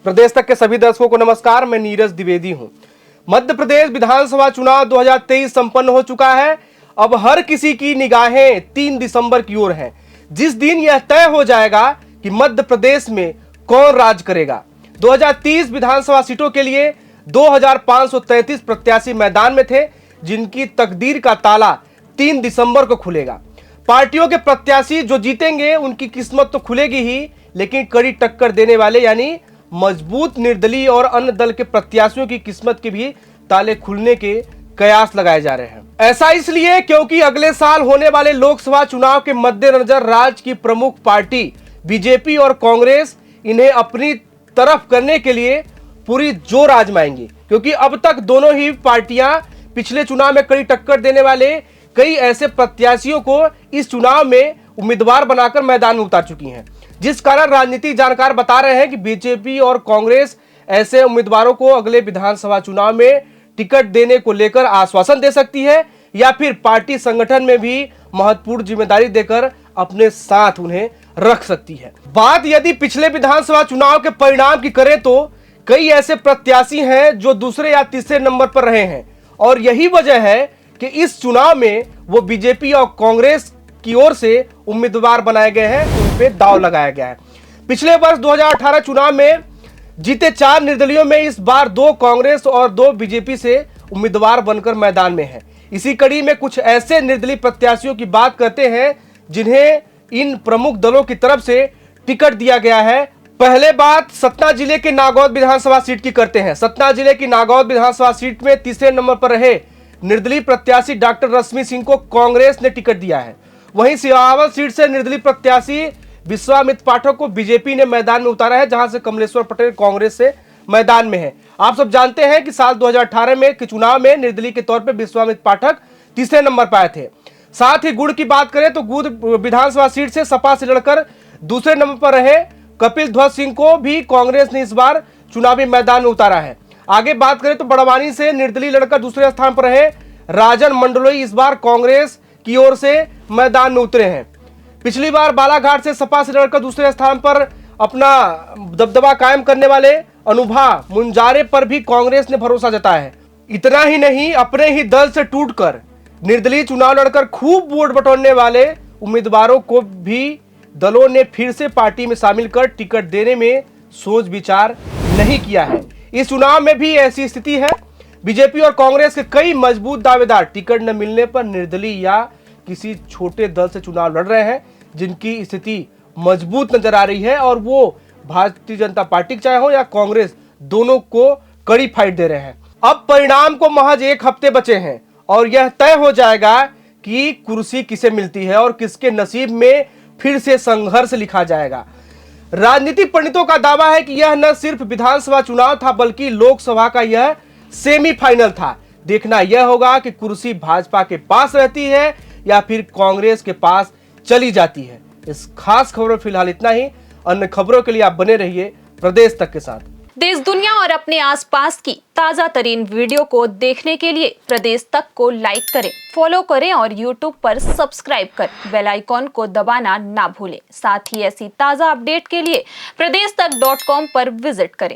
प्रदेश तक के सभी दर्शकों को नमस्कार। मैं नीरज द्विवेदी हूं। मध्य प्रदेश विधानसभा चुनाव 2023 संपन्न हो चुका है। अब हर किसी की निगाहें 3 दिसंबर की ओर हैं, जिस दिन यह तय हो जाएगा कि मध्य प्रदेश में कौन राज करेगा। 2030 विधानसभा सीटों के लिए 2533 प्रत्याशी मैदान में थे, जिनकी तकदीर का ताला 3 दिसंबर को खुलेगा। पार्टियों के प्रत्याशी जो जीतेंगे उनकी किस्मत तो खुलेगी ही, लेकिन कड़ी टक्कर देने वाले यानी मजबूत निर्दलीय और अन्य दल के प्रत्याशियों की किस्मत के भी ताले खुलने के कयास लगाए जा रहे हैं। ऐसा इसलिए क्योंकि अगले साल होने वाले लोकसभा चुनाव के मद्देनजर राज्य की प्रमुख पार्टी बीजेपी और कांग्रेस इन्हें अपनी तरफ करने के लिए पूरी जोर आजमाएंगी, क्योंकि अब तक दोनों ही पार्टियां पिछले चुनाव में कड़ी टक्कर देने वाले कई ऐसे प्रत्याशियों को इस चुनाव में उम्मीदवार बनाकर मैदान में उतार चुकी हैं, जिस कारण राजनीतिक जानकार बता रहे हैं कि बीजेपी और कांग्रेस ऐसे उम्मीदवारों को अगले विधानसभा चुनाव में टिकट देने को लेकर आश्वासन दे सकती है या फिर पार्टी संगठन में भी महत्वपूर्ण जिम्मेदारी देकर अपने साथ उन्हें रख सकती है। बात यदि पिछले विधानसभा चुनाव के परिणाम की करें तो कई ऐसे प्रत्याशी हैं जो दूसरे या तीसरे नंबर पर रहे हैं, और यही वजह है कि इस चुनाव में वो बीजेपी और कांग्रेस की ओर से उम्मीदवार बनाए गए हैं, उन पे दांव लगाया गया है। पिछले वर्ष 2018 चुनाव में जीते 4 निर्दलीयों में इस बार 2 कांग्रेस और 2 बीजेपी से उम्मीदवार बनकर मैदान में हैं। इसी कड़ी में कुछ ऐसे निर्दलीय प्रत्याशियों की बात करते हैं जिन्हें इन प्रमुख दलों की तरफ से टिकट दिया गया है। पहले बात सतना जिले के नागौद विधानसभा सीट की करते हैं। सतना जिले की नागौद विधानसभा सीट में तीसरे नंबर पर रहे निर्दलीय प्रत्याशी डॉक्टर रश्मि सिंह को कांग्रेस ने टिकट दिया है। वहीं सिवावल सीट से निर्दलीय प्रत्याशी विश्वामित्र पाठक को बीजेपी ने मैदान में उतारा है, जहां से कमलेश्वर पटेल कांग्रेस से मैदान में है। आप सब जानते हैं कि साल 2018 में के चुनाव में निर्दलीय के तौर पर विश्वामित्र पाठक तीसरे नंबर पर आए थे। साथ ही गुड़ की बात करें तो गुड़ विधानसभा सीट से सपा से लड़कर दूसरे नंबर पर रहे कपिल ध्वज सिंह को भी कांग्रेस ने इस बार चुनावी मैदान में उतारा है। आगे बात करें तो बड़वानी से निर्दलीय लड़कर दूसरे स्थान पर रहे राजन मंडलोई इस बार कांग्रेस की ओर से मैदान में उतरे हैं। पिछली बार बालाघाट से सपा से लड़कर दूसरे स्थान पर अपना दबदबा कायम करने वाले अनुभा मुंजारे पर भी कांग्रेस ने भरोसा जताया है। इतना ही नहीं, अपने ही दल से टूटकर निर्दलीय चुनाव लड़कर खूब वोट बटोरने वाले उम्मीदवारों को भी दलों ने फिर से पार्टी में शामिल कर टिकट देने में सोच विचार नहीं किया है। इस चुनाव में भी ऐसी स्थिति है। बीजेपी और कांग्रेस के कई मजबूत दावेदार टिकट न मिलने पर निर्दलीय या किसी छोटे दल से चुनाव लड़ रहे हैं, जिनकी स्थिति मजबूत नजर आ रही है, और वो भारतीय जनता पार्टी चाहे हो या कांग्रेस, दोनों को कड़ी फाइट दे रहे हैं। अब परिणाम को महज 1 हफ्ते बचे हैं और यह तय हो जाएगा कि कुर्सी किसे मिलती है और किसके नसीब में फिर से संघर्ष लिखा जाएगा। राजनीतिक पंडितों का दावा है कि यह न सिर्फ विधानसभा चुनाव था, बल्कि लोकसभा का यह सेमीफाइनल था। देखना यह होगा कि कुर्सी भाजपा के पास रहती है या फिर कांग्रेस के पास चली जाती है। इस खास खबर में फिलहाल इतना ही। अन्य खबरों के लिए आप बने रहिए प्रदेश तक के साथ। देश दुनिया और अपने आसपास की ताजा तरीन वीडियो को देखने के लिए प्रदेश तक को लाइक करें, फॉलो करें और YouTube पर सब्सक्राइब कर बेल आइकॉन को दबाना ना भूलें। साथ ही ऐसी ताजा अपडेट के लिए pradesh tak.com पर विजिट करें।